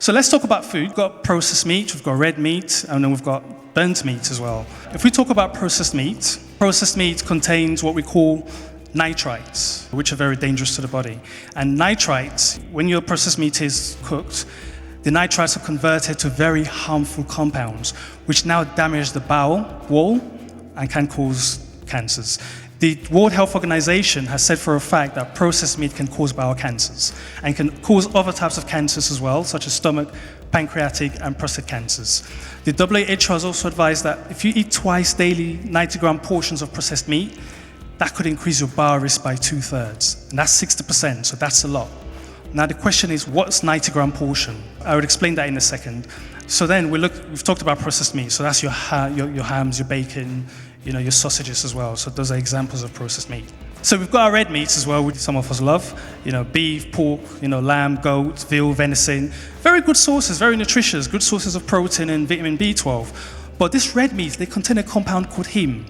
So let's talk about food. We've got processed meat, we've got red meat, and then we've got burnt meat as well. If we talk about processed meat contains what we call nitrites, which are very dangerous to the body. And nitrites, when your processed meat is cooked, the nitrites are converted to very harmful compounds, which now damage the bowel wall and can cause cancers. The World Health Organization has said for a fact that processed meat can cause bowel cancers and can cause other types of cancers as well, such as stomach, pancreatic, and prostate cancers. The WHO has also advised that if you eat twice daily 90-gram portions of processed meat, that could increase your bowel risk by 2/3, and that's 60%, so that's a lot. Now the question is, what's 90-gram portion? I will explain that in a second. So then we've talked about processed meat, so that's your hams, your bacon, your sausages as well. So those are examples of processed meat. So we've got our red meats as well, which some of us love. Beef, pork, lamb, goat, veal, venison. Very good sources, very nutritious, good sources of protein and vitamin B12. But this red meat, they contain a compound called heme.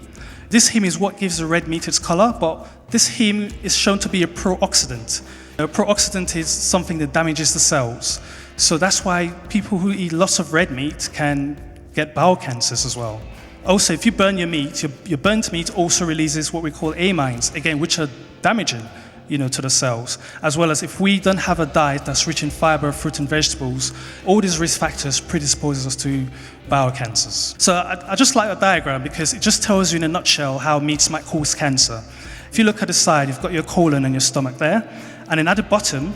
This heme is what gives the red meat its color, but this heme is shown to be a pro-oxidant. A pro-oxidant is something that damages the cells. So that's why people who eat lots of red meat can get bowel cancers as well. Also, if you burn your meat, your burnt meat also releases what we call amines, again, which are damaging, to the cells. As well as if we don't have a diet that's rich in fiber, fruit and vegetables, all these risk factors predisposes us to bowel cancers. So I just like the diagram because it just tells you in a nutshell how meats might cause cancer. If you look at the side, you've got your colon and your stomach there, and then at the bottom,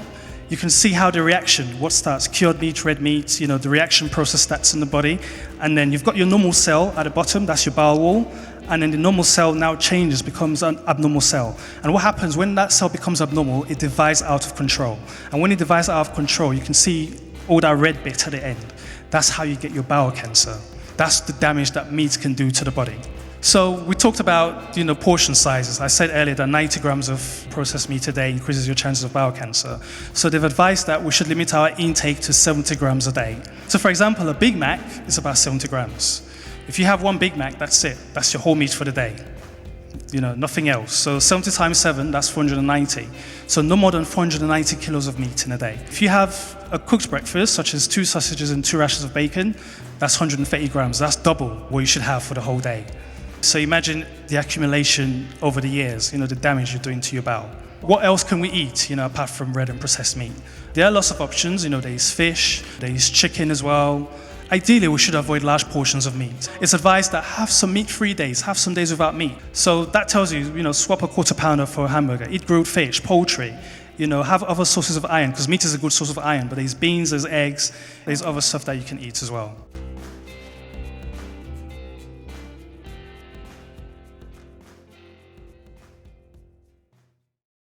you can see how the reaction, what starts, cured meat, red meat, the reaction process starts in the body. And then you've got your normal cell at the bottom, that's your bowel wall. And then the normal cell now changes, becomes an abnormal cell. And what happens when that cell becomes abnormal, it divides out of control. And when it divides out of control, you can see all that red bit at the end. That's how you get your bowel cancer. That's the damage that meat can do to the body. So we talked about, portion sizes. I said earlier that 90 grams of processed meat a day increases your chances of bowel cancer. So they've advised that we should limit our intake to 70 grams a day. So for example, a Big Mac is about 70 grams. If you have one Big Mac, that's it. That's your whole meat for the day. Nothing else. So 70 times 7, that's 490. So no more than 490 kilos of meat in a day. If you have a cooked breakfast, such as 2 sausages and 2 rashers of bacon, that's 130 grams. That's double what you should have for the whole day. So imagine the accumulation over the years, the damage you're doing to your bowel. What else can we eat, apart from red and processed meat? There are lots of options. There is fish, there is chicken as well. Ideally, we should avoid large portions of meat. It's advised that have some meat-free days, have some days without meat. So that tells you, swap a quarter pounder for a hamburger, eat grilled fish, poultry, have other sources of iron, because meat is a good source of iron, but there's beans, there's eggs, there's other stuff that you can eat as well.